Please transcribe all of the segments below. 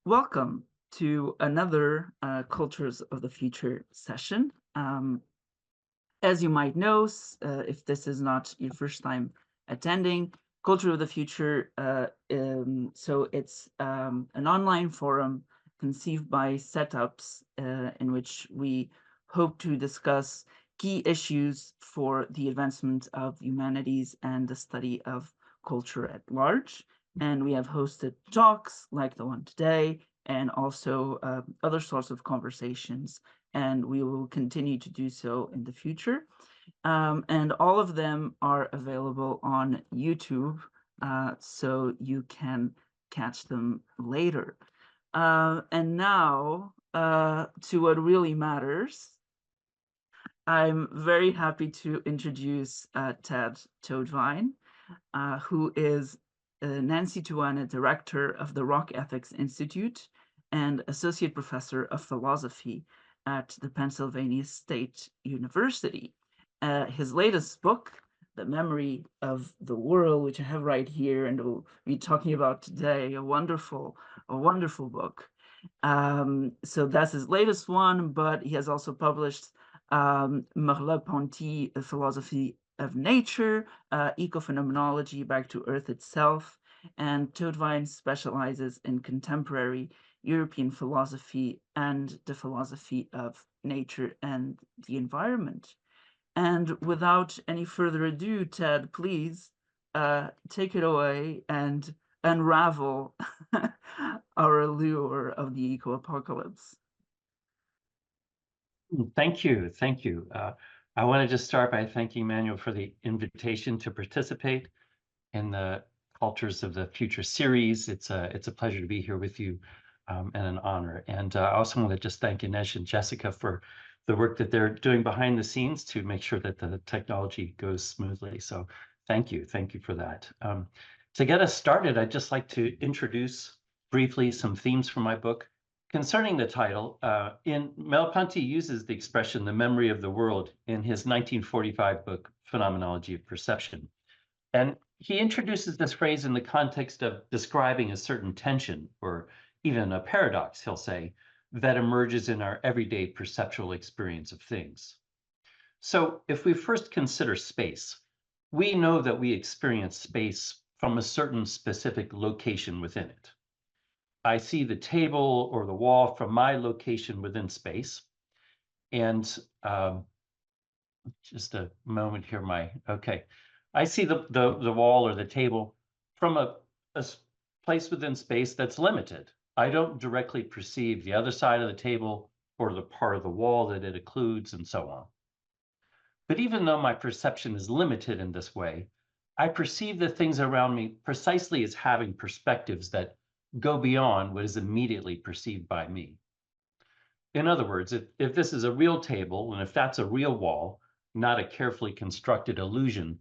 Welcome to another Cultures of the Future session. As you might know, if this is not your first time attending, Culture of the Future, so it's an online forum conceived by CETAPS in which we hope to discuss key issues for the advancement of humanities and the study of culture at large. And we have hosted talks like the one today, and also other sorts of conversations, and we will continue to do so in the future. And all of them are available on YouTube, so you can catch them later. And now to what really matters. I'm very happy to introduce Ted Toadvine, who is Nancy Tuana, director of the Rock Ethics Institute and associate professor of philosophy at the Pennsylvania State University. His latest book, The Memory of the World, which I have right here and we'll be talking about today, a wonderful book. So that's his latest one, but he has also published Merleau-Ponty, A Philosophy of Nature, Ecophenomenology, Back to Earth Itself, and Toadvine specializes in contemporary European philosophy and the philosophy of nature and the environment. And without any further ado, Ted, please take it away and unravel our allure of the eco-apocalypse. Thank you. Thank you. I want to just start by thanking Manuel for the invitation to participate in the Cultures of the Future series. It's a pleasure to be here with you and an honor. And I also want to just thank Inej and Jessica for the work that they're doing behind the scenes to make sure that the technology goes smoothly. So thank you. Thank you for that. To get us started, I'd just like to introduce briefly some themes from my book. Concerning the title, Merleau-Ponty uses the expression "the memory of the world" in his 1945 book, Phenomenology of Perception. And he introduces this phrase in the context of describing a certain tension, or even a paradox, he'll say, that emerges in our everyday perceptual experience of things. So if we first consider space, we know that we experience space from a certain specific location within it. I see the table or the wall from my location within space. And just a moment here, okay. I see the wall or the table from a place within space that's limited. I don't directly perceive the other side of the table or the part of the wall that it occludes and so on. But even though my perception is limited in this way, I perceive the things around me precisely as having perspectives that go beyond what is immediately perceived by me. In other words, if this is a real table, and if that's a real wall, not a carefully constructed illusion,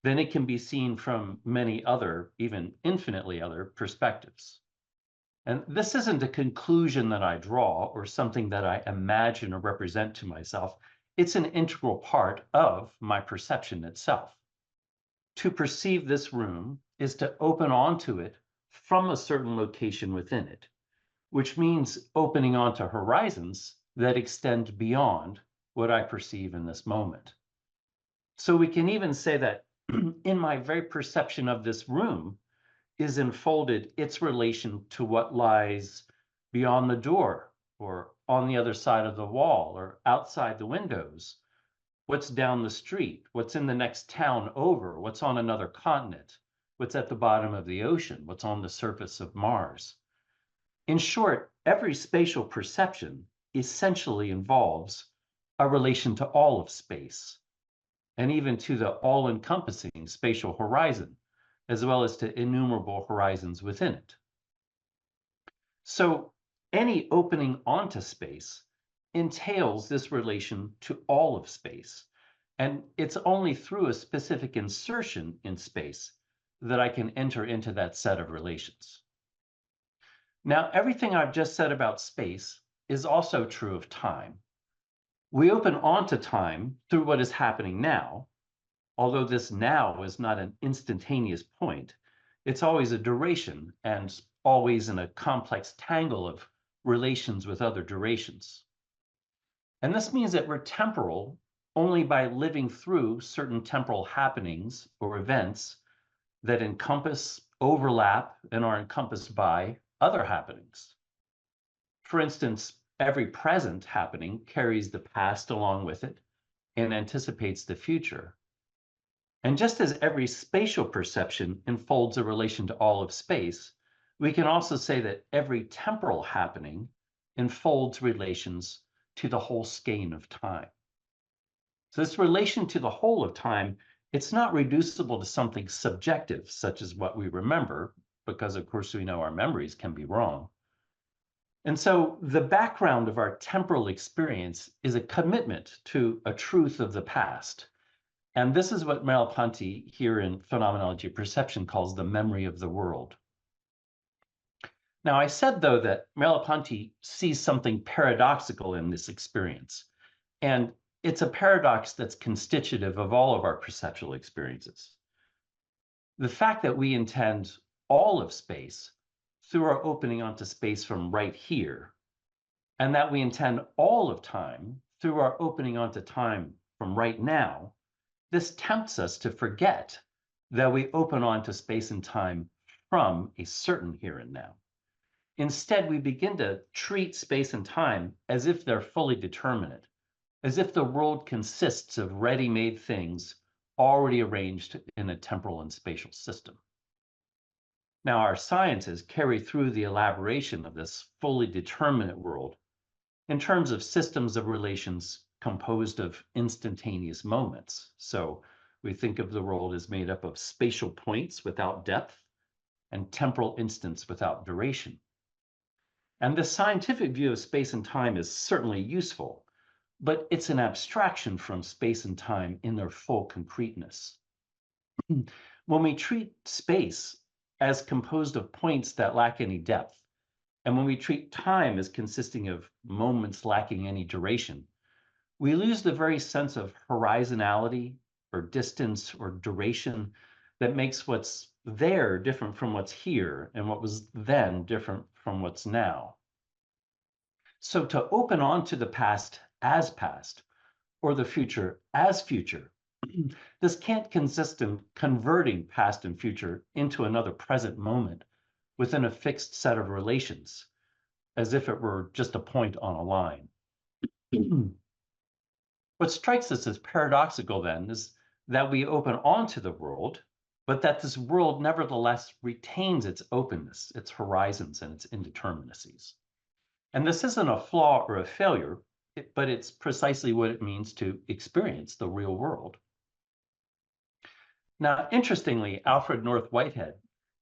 then it can be seen from many other, even infinitely other, perspectives. And this isn't a conclusion that I draw or something that I imagine or represent to myself. It's an integral part of my perception itself. To perceive this room is to open onto it from a certain location within it, which means opening onto horizons that extend beyond what I perceive in this moment. So we can even say that in my very perception of this room is enfolded its relation to what lies beyond the door or on the other side of the wall or outside the windows, what's down the street, what's in the next town over, what's on another continent, what's at the bottom of the ocean, what's on the surface of Mars. In short, every spatial perception essentially involves a relation to all of space, and even to the all-encompassing spatial horizon, as well as to innumerable horizons within it. So any opening onto space entails this relation to all of space, and it's only through a specific insertion in space that I can enter into that set of relations. Now, everything I've just said about space is also true of time. We open onto time through what is happening now, although this now is not an instantaneous point. It's always a duration and always in a complex tangle of relations with other durations. And this means that we're temporal only by living through certain temporal happenings or events that encompass, overlap, and are encompassed by other happenings. For instance, every present happening carries the past along with it and anticipates the future. And just as every spatial perception enfolds a relation to all of space, we can also say that every temporal happening enfolds relations to the whole skein of time. So this relation to the whole of time, it's not reducible to something subjective, such as what we remember, because of course we know our memories can be wrong. And so the background of our temporal experience is a commitment to a truth of the past. And this is what Merleau-Ponty here in Phenomenology of Perception calls the memory of the world. Now, I said, though, that Merleau-Ponty sees something paradoxical in this experience. And it's a paradox that's constitutive of all of our perceptual experiences. The fact that we intend all of space through our opening onto space from right here, and that we intend all of time through our opening onto time from right now, this tempts us to forget that we open onto space and time from a certain here and now. Instead, we begin to treat space and time as if they're fully determinate, as if the world consists of ready-made things already arranged in a temporal and spatial system. Now, our sciences carry through the elaboration of this fully determinate world in terms of systems of relations composed of instantaneous moments. So we think of the world as made up of spatial points without depth and temporal instants without duration. And the scientific view of space and time is certainly useful, but it's an abstraction from space and time in their full concreteness. When we treat space as composed of points that lack any depth, and when we treat time as consisting of moments lacking any duration, we lose the very sense of horizonality or distance or duration that makes what's there different from what's here and what was then different from what's now. So to open onto the past as past or the future as future, this can't consist in converting past and future into another present moment within a fixed set of relations, as if it were just a point on a line. What strikes us as paradoxical then is that we open onto the world, but that this world nevertheless retains its openness, its horizons, and its indeterminacies. And this isn't a flaw or a failure, but it's precisely what it means to experience the real world. Now, interestingly, Alfred North Whitehead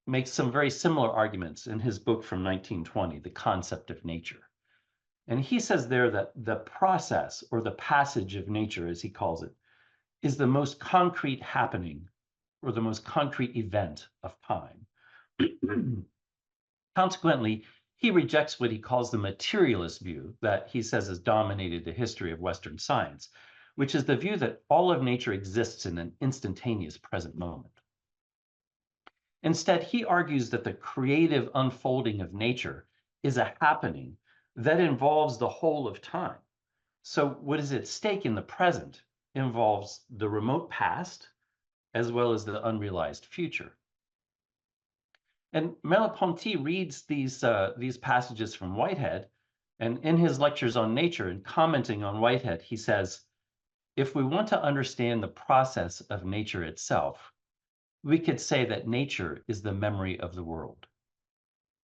makes some very similar arguments in his book from 1920, The Concept of Nature. And he says there that the process or the passage of nature, as he calls it, is the most concrete happening or the most concrete event of time. Consequently, he rejects what he calls the materialist view that he says has dominated the history of Western science, which is the view that all of nature exists in an instantaneous present moment. Instead, he argues that the creative unfolding of nature is a happening that involves the whole of time. So what is at stake in the present involves the remote past as well as the unrealized future. And Merleau-Ponty reads these passages from Whitehead, and in his lectures on nature and commenting on Whitehead, he says, if we want to understand the process of nature itself, we could say that nature is the memory of the world.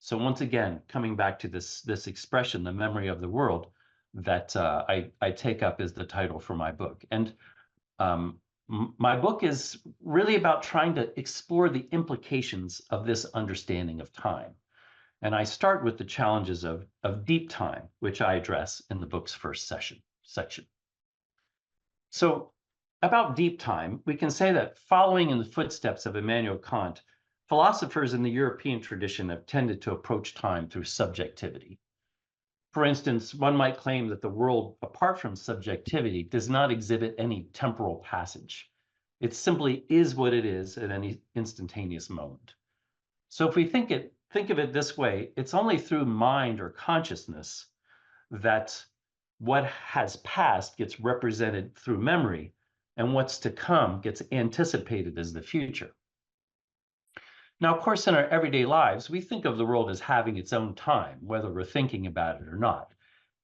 So once again, coming back to this expression, the memory of the world, that I take up as the title for my book. And my book is really about trying to explore the implications of this understanding of time. And I start with the challenges of deep time, which I address in the book's first section. So about deep time, we can say that following in the footsteps of Immanuel Kant, philosophers in the European tradition have tended to approach time through subjectivity. For instance, one might claim that the world, apart from subjectivity, does not exhibit any temporal passage. It simply is what it is at any instantaneous moment. So if we think it think of it this way, it's only through mind or consciousness that what has passed gets represented through memory, and what's to come gets anticipated as the future. Now, of course, in our everyday lives, we think of the world as having its own time, whether we're thinking about it or not.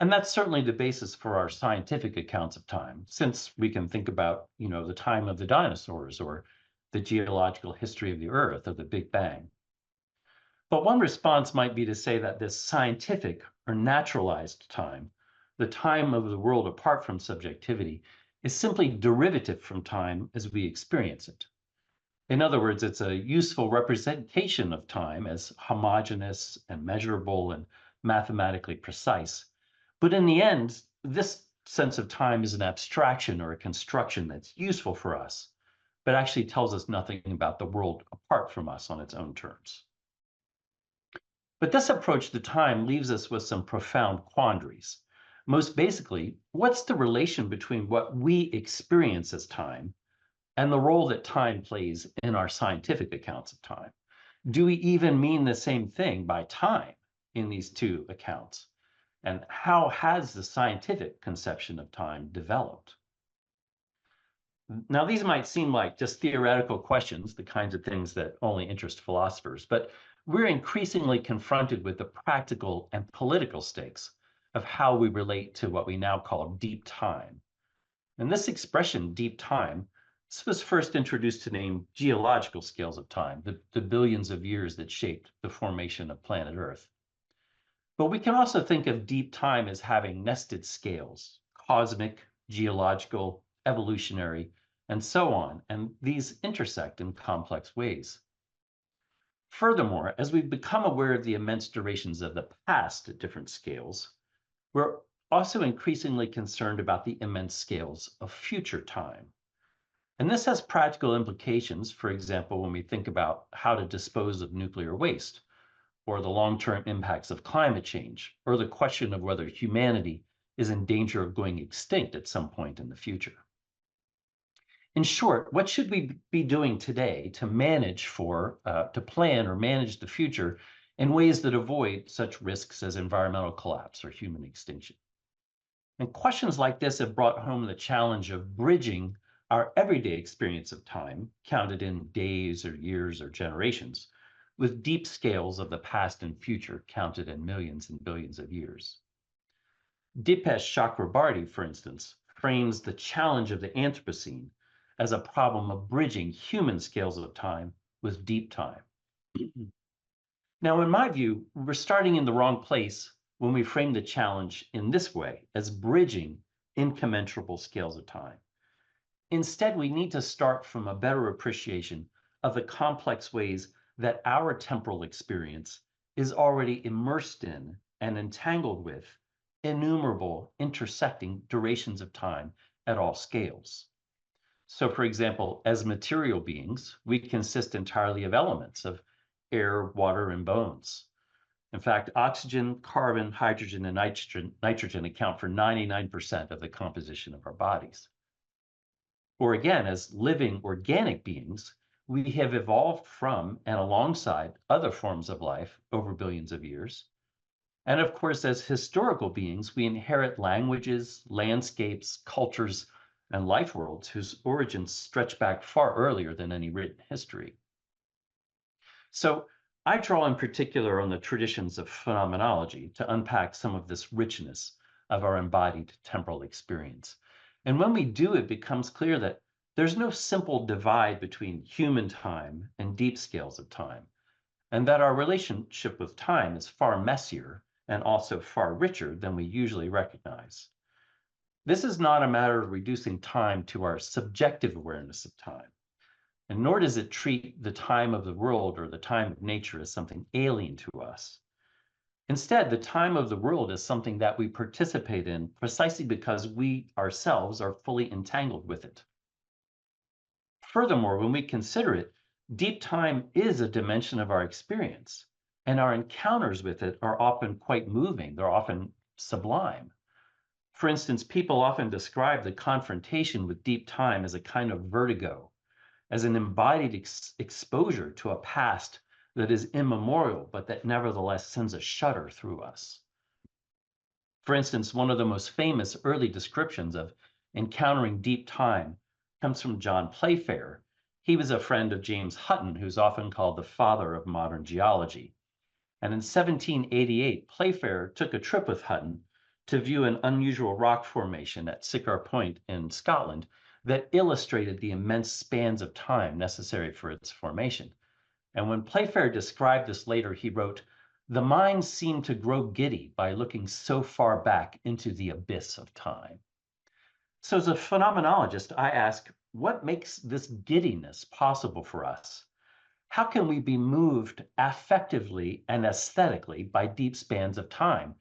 And that's certainly the basis for our scientific accounts of time, since we can think about, the time of the dinosaurs or the geological history of the Earth or the Big Bang. But one response might be to say that this scientific or naturalized time, the time of the world apart from subjectivity, is simply derivative from time as we experience it. In other words, it's a useful representation of time as homogenous and measurable and mathematically precise. But in the end, this sense of time is an abstraction or a construction that's useful for us, but actually tells us nothing about the world apart from us on its own terms. But this approach to time leaves us with some profound quandaries. Most basically, what's the relation between what we experience as time and the role that time plays in our scientific accounts of time? Do we even mean the same thing by time in these two accounts? And how has the scientific conception of time developed? Now, these might seem like just theoretical questions, the kinds of things that only interest philosophers, but we're increasingly confronted with the practical and political stakes of how we relate to what we now call deep time. And this expression, deep time, this was first introduced to name geological scales of time, the billions of years that shaped the formation of planet Earth. But we can also think of deep time as having nested scales, cosmic, geological, evolutionary, and so on, and these intersect in complex ways. Furthermore, as we become aware of the immense durations of the past at different scales, we're also increasingly concerned about the immense scales of future time. And this has practical implications, for example, when we think about how to dispose of nuclear waste, or the long-term impacts of climate change, or the question of whether humanity is in danger of going extinct at some point in the future. In short, what should we be doing today to to plan or manage the future in ways that avoid such risks as environmental collapse or human extinction? And questions like this have brought home the challenge of bridging our everyday experience of time, counted in days or years or generations, with deep scales of the past and future, counted in millions and billions of years. Dipesh Chakrabarty, for instance, frames the challenge of the Anthropocene as a problem of bridging human scales of time with deep time. Now, in my view, we're starting in the wrong place when we frame the challenge in this way, as bridging incommensurable scales of time. Instead, we need to start from a better appreciation of the complex ways that our temporal experience is already immersed in and entangled with innumerable intersecting durations of time at all scales. So, for example, as material beings, we consist entirely of elements of air, water, and bones. In fact, oxygen, carbon, hydrogen, and nitrogen account for 99% of the composition of our bodies. Or again, as living organic beings, we have evolved from and alongside other forms of life over billions of years. And of course, as historical beings, we inherit languages, landscapes, cultures, and life worlds whose origins stretch back far earlier than any written history. So I draw in particular on the traditions of phenomenology to unpack some of this richness of our embodied temporal experience. And when we do, it becomes clear that there's no simple divide between human time and deep scales of time, and that our relationship with time is far messier and also far richer than we usually recognize. This is not a matter of reducing time to our subjective awareness of time, and nor does it treat the time of the world or the time of nature as something alien to us. Instead, the time of the world is something that we participate in precisely because we ourselves are fully entangled with it. Furthermore, when we consider it, deep time is a dimension of our experience, and our encounters with it are often quite moving. They're often sublime. For instance, people often describe the confrontation with deep time as a kind of vertigo, as an embodied exposure to a past that is immemorial, but that nevertheless sends a shudder through us. For instance, one of the most famous early descriptions of encountering deep time comes from John Playfair. He was a friend of James Hutton, who's often called the father of modern geology. And in 1788, Playfair took a trip with Hutton to view an unusual rock formation at Sycamore Point in Scotland that illustrated the immense spans of time necessary for its formation. And when Playfair described this later, he wrote, "The mind seemed to grow giddy by looking so far back into the abyss of time." So as a phenomenologist, I ask, what makes this giddiness possible for us? How can we be moved affectively and aesthetically by deep spans of time,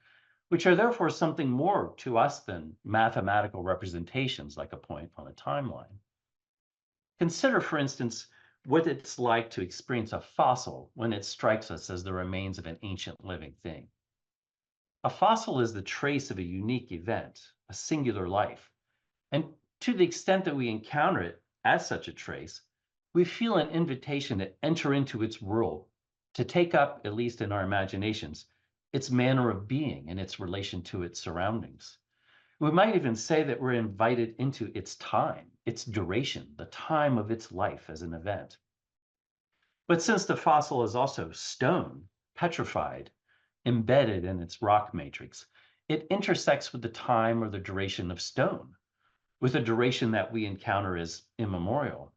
which are therefore something more to us than mathematical representations like a point on a timeline? Consider, for instance, what it's like to experience a fossil when it strikes us as the remains of an ancient living thing. A fossil is the trace of a unique event, a singular life. And to the extent that we encounter it as such a trace, we feel an invitation to enter into its world, to take up, at least in our imaginations, its manner of being and its relation to its surroundings. We might even say that we're invited into its time, its duration, the time of its life as an event. But since the fossil is also stone, petrified, embedded in its rock matrix, it intersects with the time or the duration of stone, with a duration that we encounter as immemorial.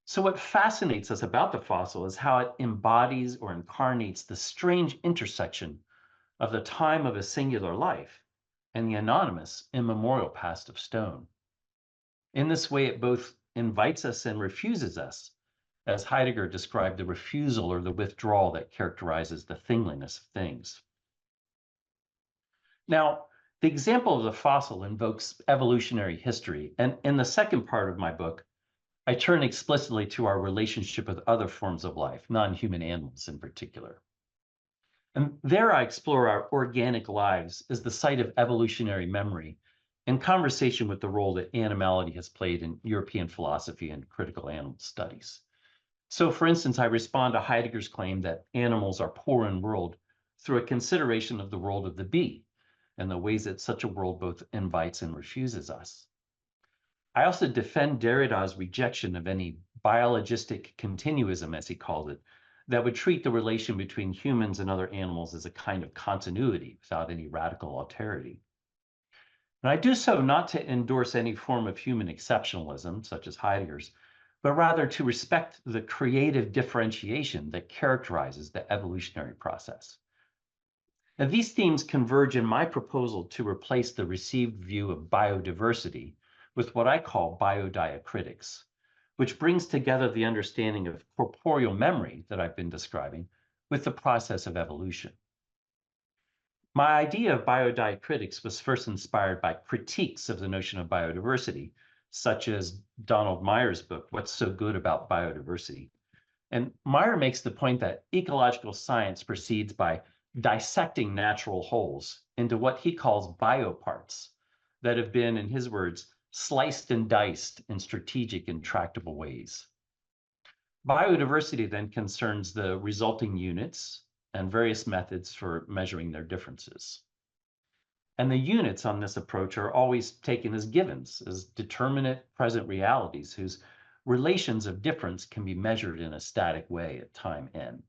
So what fascinates us about the fossil is how it embodies or incarnates the strange intersection of the time of a singular life and the anonymous immemorial past of stone. In this way, it both invites us and refuses us, as Heidegger described the refusal or the withdrawal that characterizes the thingliness of things. Now, the example of the fossil invokes evolutionary history, and in the second part of my book, I turn explicitly to our relationship with other forms of life, non-human animals in particular. And there I explore our organic lives as the site of evolutionary memory in conversation with the role that animality has played in European philosophy and critical animal studies. So, for instance, I respond to Heidegger's claim that animals are poor in world through a consideration of the world of the bee and the ways that such a world both invites and refuses us. I also defend Derrida's rejection of any biologistic continuism, as he called it, that would treat the relation between humans and other animals as a kind of continuity without any radical alterity. And I do so not to endorse any form of human exceptionalism, such as Heidegger's, but rather to respect the creative differentiation that characterizes the evolutionary process. Now, these themes converge in my proposal to replace the received view of biodiversity with what I call biodiacritics, which brings together the understanding of corporeal memory that I've been describing with the process of evolution. My idea of biodiacritics was first inspired by critiques of the notion of biodiversity, such as Donald Meyer's book, What's So Good About Biodiversity? And Meyer makes the point that ecological science proceeds by dissecting natural wholes into what he calls bioparts that have been, in his words, sliced and diced in strategic and tractable ways. Biodiversity then concerns the resulting units and various methods for measuring their differences. And the units on this approach are always taken as givens, as determinate present realities whose relations of difference can be measured in a static way at time n.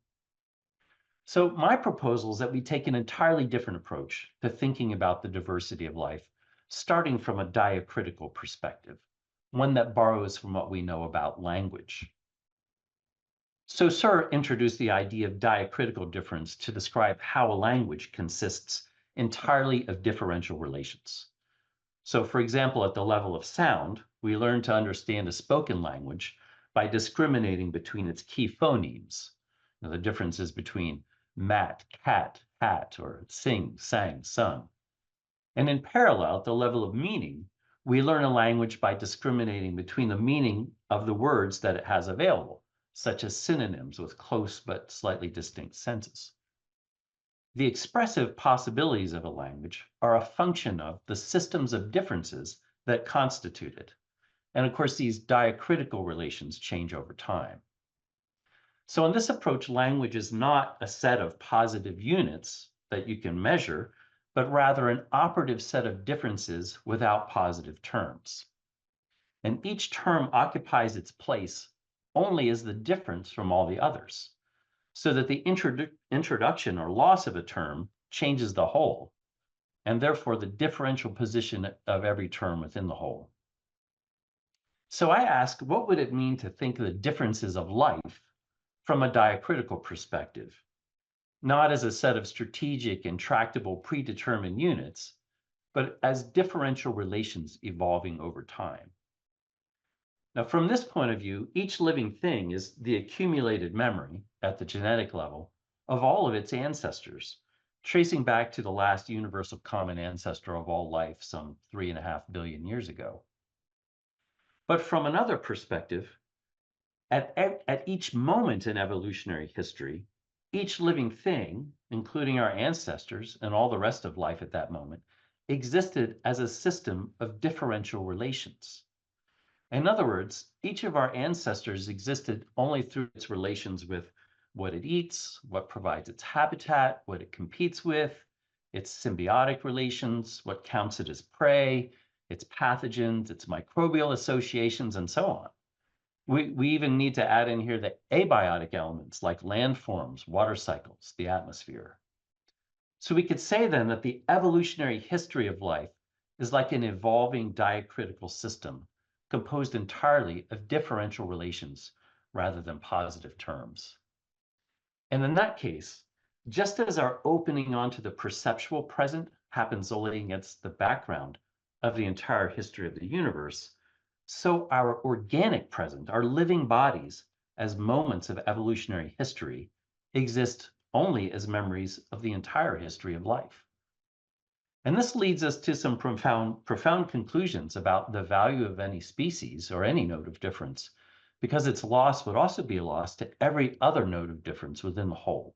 So my proposal is that we take an entirely different approach to thinking about the diversity of life, starting from a diacritical perspective, one that borrows from what we know about language. So Searle introduced the idea of diacritical difference to describe how a language consists entirely of differential relations. So for example, at the level of sound, we learn to understand a spoken language by discriminating between its key phonemes, the differences between mat, cat, hat, or sing, sang, sung. And in parallel, at the level of meaning, we learn a language by discriminating between the meaning of the words that it has available, such as synonyms with close but slightly distinct senses. The expressive possibilities of a language are a function of the systems of differences that constitute it. And of course, these diacritical relations change over time. So in this approach, language is not a set of positive units that you can measure, but rather an operative set of differences without positive terms. And each term occupies its place only as the difference from all the others, so that the introduction or loss of a term changes the whole, and therefore the differential position of every term within the whole. So I ask, what would it mean to think of the differences of life from a diacritical perspective, not as a set of strategic, intractable, predetermined units, but as differential relations evolving over time? Now, from this point of view, each living thing is the accumulated memory at the genetic level of all of its ancestors, tracing back to the last universal common ancestor of all life some 3.5 billion years ago. But from another perspective, at each moment in evolutionary history, each living thing, including our ancestors and all the rest of life at that moment, existed as a system of differential relations. In other words, each of our ancestors existed only through its relations with what it eats, what provides its habitat, what it competes with, its symbiotic relations, what counts it as prey, its pathogens, its microbial associations, and so on. We even need to add in here the abiotic elements like landforms, water cycles, the atmosphere. So we could say then that the evolutionary history of life is like an evolving diacritical system composed entirely of differential relations rather than positive terms. And in that case, just as our opening onto the perceptual present happens only against the background of the entire history of the universe, so our organic present, our living bodies as moments of evolutionary history, exist only as memories of the entire history of life. And this leads us to some profound conclusions about the value of any species or any node of difference, because its loss would also be a loss to every other node of difference within the whole.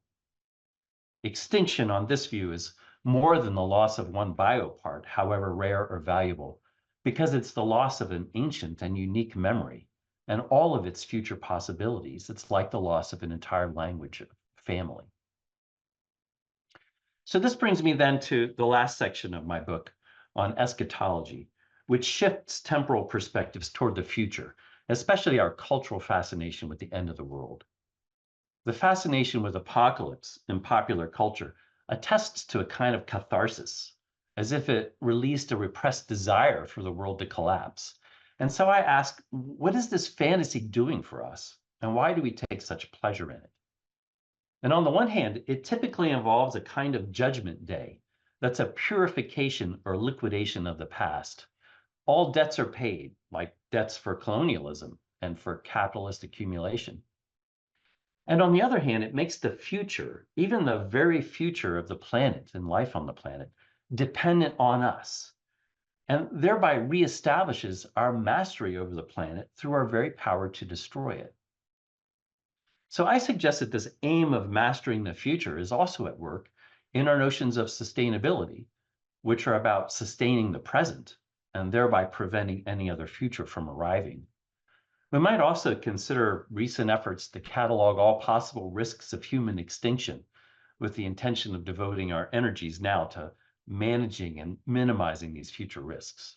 Extinction on this view is more than the loss of one biopart, however rare or valuable, because it's the loss of an ancient and unique memory and all of its future possibilities. It's like the loss of an entire language family. So this brings me then to the last section of my book on eschatology, which shifts temporal perspectives toward the future, especially our cultural fascination with the end of the world. The fascination with apocalypse in popular culture attests to a kind of catharsis, as if it released a repressed desire for the world to collapse. And so I ask, what is this fantasy doing for us? And why do we take such pleasure in it? And on the one hand, it typically involves a kind of judgment day that's a purification or liquidation of the past. All debts are paid, like debts for colonialism and for capitalist accumulation. And on the other hand, it makes the future, even the very future of the planet and life on the planet, dependent on us, and thereby reestablishes our mastery over the planet through our very power to destroy it. So I suggest that this aim of mastering the future is also at work in our notions of sustainability, which are about sustaining the present and thereby preventing any other future from arriving. We might also consider recent efforts to catalog all possible risks of human extinction with the intention of devoting our energies now to managing and minimizing these future risks.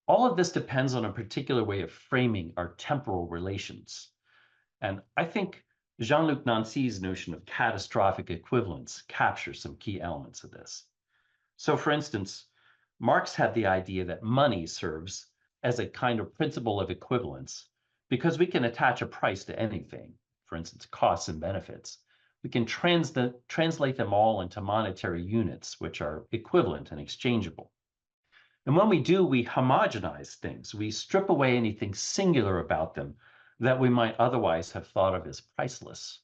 All of this depends on a particular way of framing our temporal relations. And I think Jean-Luc Nancy's notion of catastrophic equivalence captures some key elements of this. So for instance, Marx had the idea that money serves as a kind of principle of equivalence because we can attach a price to anything, for instance, costs and benefits. We can translate them all into monetary units, which are equivalent and exchangeable. And when we do, we homogenize things. We strip away anything singular about them that we might otherwise have thought of as priceless.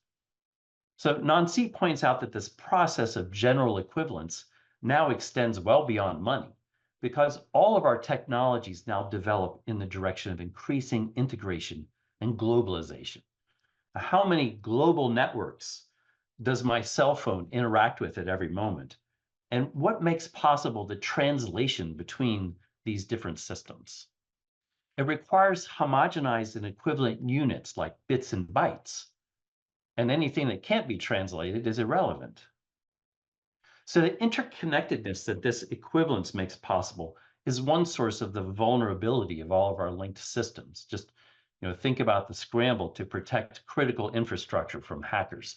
So Nancy points out that this process of general equivalence now extends well beyond money, because all of our technologies now develop in the direction of increasing integration and globalization. How many global networks does my cell phone interact with at every moment? And what makes possible the translation between these different systems? It requires homogenized and equivalent units like bits and bytes, and anything that can't be translated is irrelevant. So the interconnectedness that this equivalence makes possible is one source of the vulnerability of all of our linked systems. Just think about the scramble to protect critical infrastructure from hackers.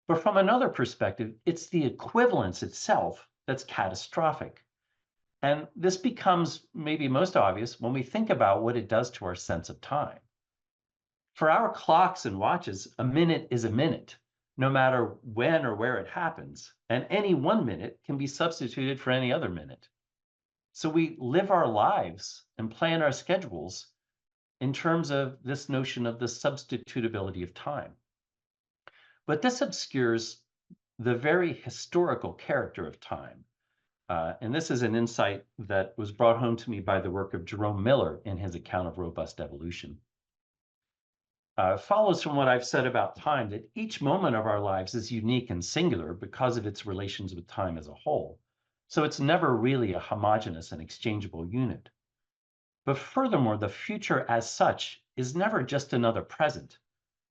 But from another perspective, it's the equivalence itself that's catastrophic. And this becomes maybe most obvious when we think about what it does to our sense of time. For our clocks and watches, a minute is a minute, no matter when or where it happens, and any 1 minute can be substituted for any other minute. So we live our lives and plan our schedules in terms of this notion of the substitutability of time. But this obscures the very historical character of time. And this is an insight that was brought home to me by the work of Jerome Miller in his account of robust evolution. It follows from what I've said about time that each moment of our lives is unique and singular because of its relations with time as a whole. So it's never really a homogenous and exchangeable unit. But furthermore, the future as such is never just another present,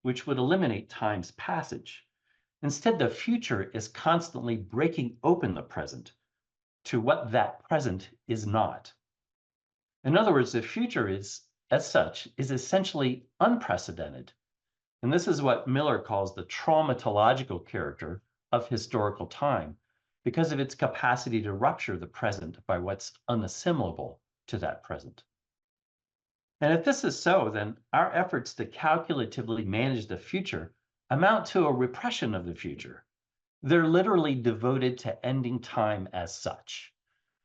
which would eliminate time's passage. Instead, the future is constantly breaking open the present to what that present is not. In other words, the future is, as such, is essentially unprecedented. And this is what Miller calls the traumatological character of historical time, because of its capacity to rupture the present by what's unassimilable to that present. And if this is so, then our efforts to calculatively manage the future amount to a repression of the future. They're literally devoted to ending time as such,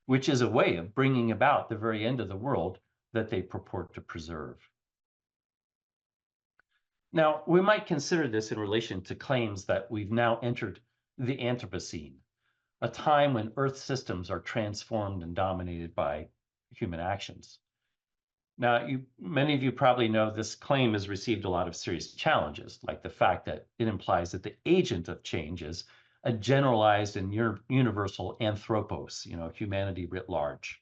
which is a way of bringing about the very end of the world that they purport to preserve. Now, we might consider this in relation to claims that we've now entered the Anthropocene, a time when Earth systems are transformed and dominated by human actions. Now, many of you probably know this claim has received a lot of serious challenges, like the fact that it implies that the agent of change is a generalized and universal anthropos, humanity writ large.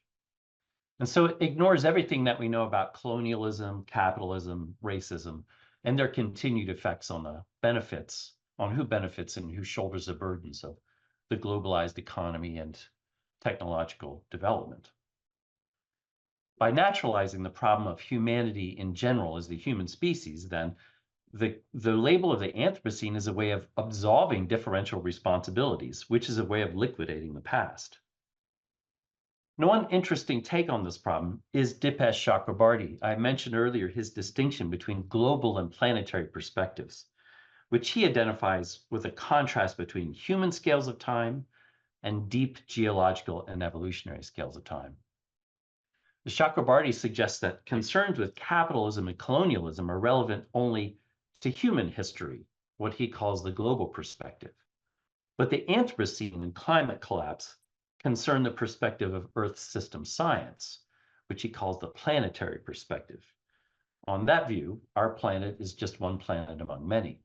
And so it ignores everything that we know about colonialism, capitalism, racism, and their continued effects on the benefits, on who benefits and who shoulders the burdens of the globalized economy and technological development. By naturalizing the problem of humanity in general as the human species, then the label of the Anthropocene is a way of absolving differential responsibilities, which is a way of liquidating the past. Now, one interesting take on this problem is Dipesh Chakrabarty. I mentioned earlier his distinction between global and planetary perspectives, which he identifies with a contrast between human scales of time and deep geological and evolutionary scales of time. The Chakrabarty suggests that concerns with capitalism and colonialism are relevant only to human history, what he calls the global perspective. But the Anthropocene and climate collapse concern the perspective of Earth system science, which he calls the planetary perspective. On that view, our planet is just one planet among many.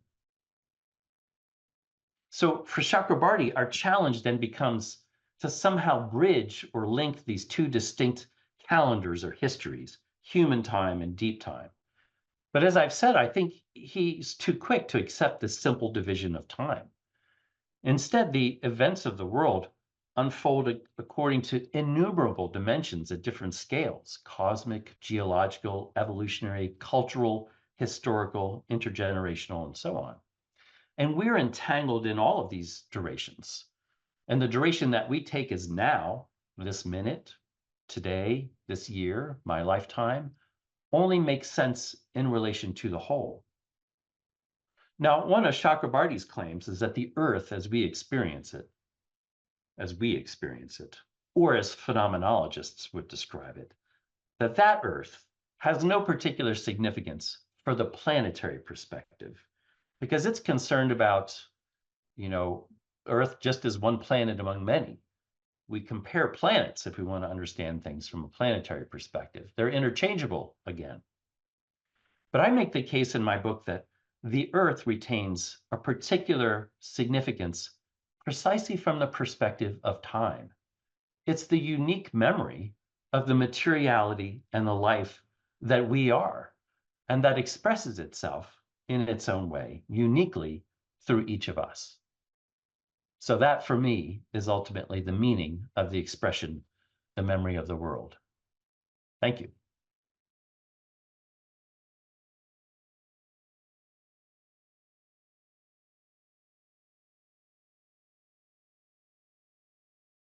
So for Chakrabarty, our challenge then becomes to somehow bridge or link these two distinct calendars or histories, human time and deep time. But as I've said, I think he's too quick to accept this simple division of time. Instead, the events of the world unfold according to innumerable dimensions at different scales: cosmic, geological, evolutionary, cultural, historical, intergenerational, and so on. And we're entangled in all of these durations. And the duration that we take is now, this minute, today, this year, my lifetime, only makes sense in relation to the whole. Now, one of Chakrabarty's claims is that the Earth as we experience it, or as phenomenologists would describe it, that Earth has no particular significance for the planetary perspective, because it's concerned about, Earth just as one planet among many. We compare planets if we want to understand things from a planetary perspective. They're interchangeable again. But I make the case in my book that the Earth retains a particular significance precisely from the perspective of time. It's the unique memory of the materiality and the life that we are, and that expresses itself in its own way, uniquely through each of us. So that, for me, is ultimately the meaning of the expression, the memory of the world. Thank you.